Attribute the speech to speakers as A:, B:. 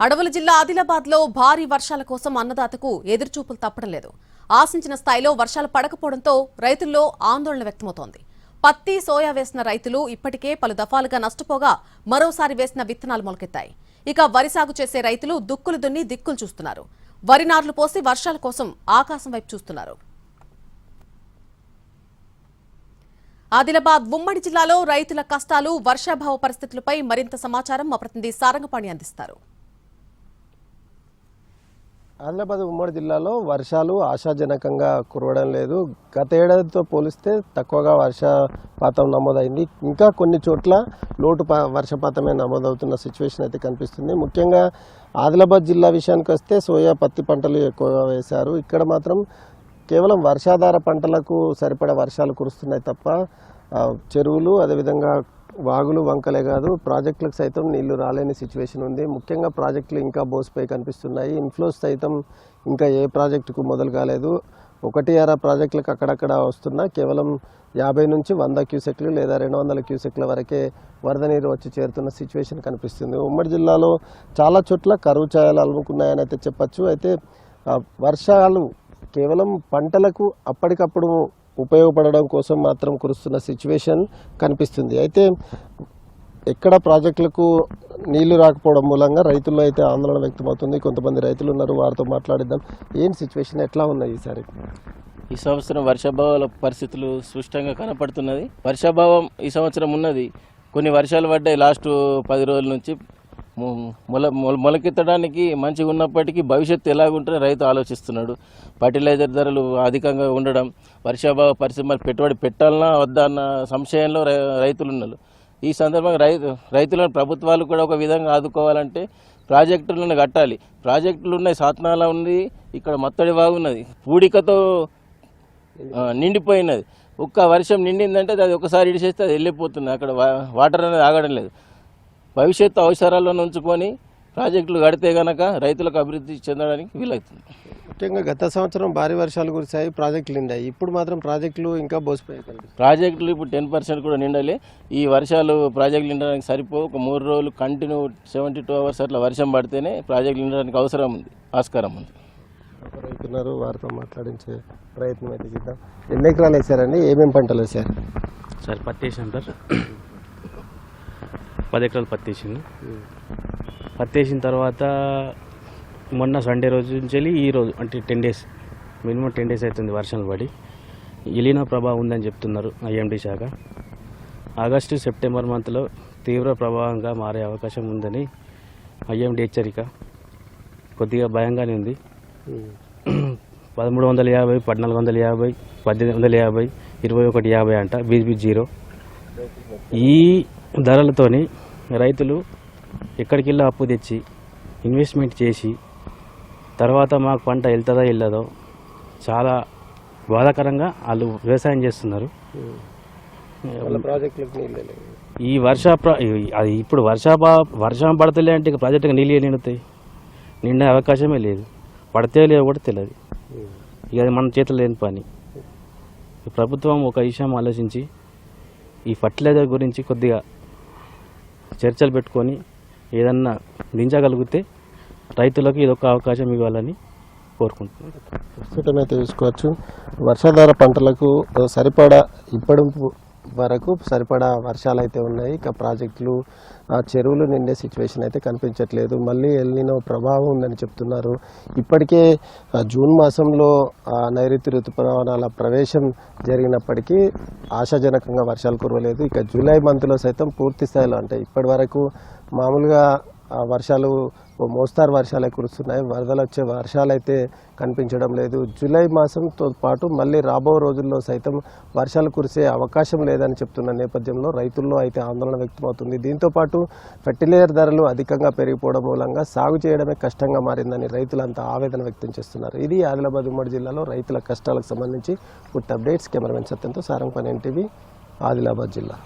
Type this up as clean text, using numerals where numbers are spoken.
A: అడవుల జిల్లా ఆదిలాబాద్లో భారీ వర్షాల కోసం అన్నదాతకు ఎదురుచూపులు తప్పడం లేదు. ఆశించిన స్థాయిలో వర్షాలు పడకపోవడంతో రైతుల్లో ఆందోళన వ్యక్తమవుతోంది. పత్తి, సోయా వేసిన రైతులు ఇప్పటికే పలు దఫాలుగా నష్టపోగా మరోసారి వేసిన విత్తనాలు మొలకెత్తాయి. ఇక వరి సాగు చేసే రైతులు దుక్కులు దున్ని దిక్కులు చూస్తున్నారు. వరి నార్లు పోసి వర్షాల కోసం ఆకాశం వైపు చూస్తున్నారు. ఆదిలాబాద్ ఉమ్మడి జిల్లాలో రైతుల కష్టాలు, వర్షాభావ పరిస్థితులపై మరింత సమాచారం మా ప్రతినిధి సారంగపాణి అందిస్తారు.
B: ఆదిలాబాద్ ఉమ్మడి జిల్లాలో వర్షాలు ఆశాజనకంగా కురవడం లేదు. గత ఏడాదితో పోలిస్తే తక్కువగా వర్షపాతం నమోదైంది. ఇంకా కొన్ని చోట్ల లోటు వర్షపాతమే నమోదవుతున్న సిచ్యువేషన్ అయితే కనిపిస్తుంది. ముఖ్యంగా ఆదిలాబాద్ జిల్లా విషయానికి వస్తే సోయా, పత్తి పంటలు ఎక్కువగా వేశారు. ఇక్కడ మాత్రం కేవలం వర్షాధార పంటలకు సరిపడా వర్షాలు కురుస్తున్నాయి తప్ప చెరువులు, అదేవిధంగా వాగులు, వంకలే కాదు ప్రాజెక్టులకు సైతం నీళ్లు రాలేని సిచ్యువేషన్ ఉంది. ముఖ్యంగా ప్రాజెక్టులు ఇంకా బోసిపోయి కనిపిస్తున్నాయి. ఇన్ఫ్లోస్ సైతం ఇంకా ఏ ప్రాజెక్టుకు మొదలు కాలేదు. 1-2 ప్రాజెక్టులకు అక్కడక్కడ వస్తున్నా కేవలం 50 నుంచి 100 క్యూసెక్లు లేదా 200 క్యూసెక్ల వరకే వరద నీరు వచ్చి చేరుతున్న సిచ్యువేషన్ కనిపిస్తుంది. ఉమ్మడి జిల్లాలో చాలా చోట్ల కరువు ఛాయలు అలుముకున్నాయని అయితే చెప్పచ్చు. అయితే వర్షాలు కేవలం పంటలకు అప్పటికప్పుడు ఉపయోగపడడం కోసం మాత్రం కురుస్తున్న సిచ్యువేషన్ కనిపిస్తుంది. అయితే ఎక్కడ ప్రాజెక్టులకు నీళ్లు రాకపోవడం మూలంగా రైతుల్లో అయితే ఆందోళన వ్యక్తమవుతుంది. కొంతమంది రైతులు ఉన్నారు, వారితో మాట్లాడిద్దాం. ఏం సిచ్యువేషన్ ఎట్లా ఉన్నాయి ఈసారి?
C: ఈ సంవత్సరం వర్షాభావాల పరిస్థితులు స్పష్టంగా కనపడుతున్నది. వర్షాభావం ఈ సంవత్సరం ఉన్నది. కొన్ని వర్షాలు పడ్డాయి లాస్ట్ 10 రోజుల నుంచి. మొలకెత్తడానికి మంచిగా ఉన్నప్పటికీ భవిష్యత్తు ఎలాగుంటుందో రైతు ఆలోచిస్తున్నాడు. ఫర్టిలైజర్ ధరలు అధికంగా ఉండడం, వర్షాభావ పరిస్థితి, మరి పెట్టుబడి పెట్టాలన్నా వద్దా అన్న సంశయంలో రైతులు ఉన్నారు. ఈ సందర్భంగా రైతులను ప్రభుత్వాలు కూడా ఒక విధంగా ఆదుకోవాలంటే ప్రాజెక్టులను కట్టాలి. ప్రాజెక్టులు ఉన్నాయి, సాత్నాల ఉంది, ఇక్కడ మత్తడి వాగు ఉన్నది, పూడికతో నిండిపోయినది. ఒక్క వర్షం నిండిందంటే అది ఒకసారి ఇడిచేస్తే అది వెళ్ళిపోతుంది. అక్కడ వాటర్ అనేది ఆగడం లేదు. భవిష్యత్తు అవసరాలను ఉంచుకొని ప్రాజెక్టులు కడితే కనుక రైతులకు అభివృద్ధి చెందడానికి వీలవుతుంది.
B: ముఖ్యంగా గత సంవత్సరం భారీ వర్షాలు కురిశాయి, ప్రాజెక్టులు నిండాయి. ఇప్పుడు మాత్రం ప్రాజెక్టులు ఇంకా బోసిపోయాయి.
C: ప్రాజెక్టులు ఇప్పుడు 10% కూడా నిండాలి. ఈ వర్షాలు ప్రాజెక్టులు నిండడానికి సరిపోవు. ఒక 3 రోజులు కంటిన్యూ 72 అవర్స్ అట్లా వర్షం పడితేనే ప్రాజెక్టులు నిండడానికి ఆస్కారం ఉంది.
B: రైతున్నారు, వారితో మాట్లాడించే ప్రయత్నం అయితే చేద్దాం. ఎన్ని ఎకరాలు వేసారండి? ఏమేమి పంటలు వేసారు?
D: సార్ పత్తి వేసాం సార్. 10 ఎకరాలు పత్తి వేసింది. పత్తి వేసిన తర్వాత మొన్న సండే రోజు నుంచి వెళ్ళి ఈ రోజు అంటే 10 డేస్, మినిమం 10 డేస్ అవుతుంది వర్షాలు పడి. ఎలీనా ప్రభావం ఉందని చెప్తున్నారు ఐఎండీ శాఖ. ఆగస్టు, సెప్టెంబర్ మంత్లో తీవ్ర ప్రభావంగా మారే అవకాశం ఉందని ఐఎండీ హెచ్చరిక. కొద్దిగా భయంగానే ఉంది. 1350, 1450, 1850, 2150 అంట BB0. ఈ ధరలతోని రైతులు ఎక్కడికెళ్ళి అప్పు తెచ్చి ఇన్వెస్ట్మెంట్ చేసి తర్వాత మాకు పంట వెళ్తుందో వెళ్ళదో చాలా బాధాకరంగా వాళ్ళు వ్యవసాయం చేస్తున్నారు. ఈ అది ఇప్పుడు వర్షం పడతలే అంటే ఇక ప్రాజెక్టుగా నీళ్ళు నిండుతాయి. నిండే అవకాశమే లేదు. పడితే లేదో కూడా తెలియదు. ఇక అది మన చేతులు లేని పని. ప్రభుత్వం ఒక విషయం ఆలోచించి ఈ ఫర్టిలైజర్ గురించి కొద్దిగా చర్చలు పెట్టుకొని ఏదన్నా దించగలిగితే రైతులకు ఇదొక అవకాశం ఇవ్వాలని కోరుకుంటున్నాను.
B: ప్రస్తుతం అయితే చూసుకోవచ్చు, వర్షాధార పంటలకు సరిపడా ఇప్పటి వరకు సరిపడా వర్షాలు అయితే ఉన్నాయి. ఇక ప్రాజెక్టులు, చెరువులు నిండే సిచ్యువేషన్ అయితే కనిపించట్లేదు. మళ్ళీ ఎల్నినో ప్రభావం ఉందని చెప్తున్నారు. ఇప్పటికే జూన్ మాసంలో నైరుతి ఋతుపవనాల ప్రవేశం జరిగినప్పటికీ ఆశాజనకంగా వర్షాలు కురవలేదు. ఇక జూలై మంత్లో సైతం పూర్తి స్థాయిలో అంటే ఇప్పటి వరకు మామూలుగా వర్షాలు మోస్తారు వర్షాలే కురుస్తున్నాయి. వరదలు వచ్చే వర్షాలు అయితే కనిపించడం లేదు. జూలై మాసంతో పాటు మళ్ళీ రాబో రోజుల్లో సైతం వర్షాలు కురిసే అవకాశం లేదని చెప్తున్న నేపథ్యంలో రైతుల్లో అయితే ఆందోళన వ్యక్తమవుతుంది. దీంతోపాటు ఫెర్టిలైజర్ ధరలు అధికంగా పెరిగిపోవడం మూలంగా సాగు చేయడమే కష్టంగా మారిందని రైతులంతా ఆవేదన వ్యక్తం చేస్తున్నారు. ఇది ఆదిలాబాద్ ఉమ్మడి జిల్లాలో రైతుల కష్టాలకు సంబంధించి పూర్తి అప్డేట్స్. కెమెరామెన్ సత్యంతో సారంగపాణి NTV, ఆదిలాబాద్ జిల్లా.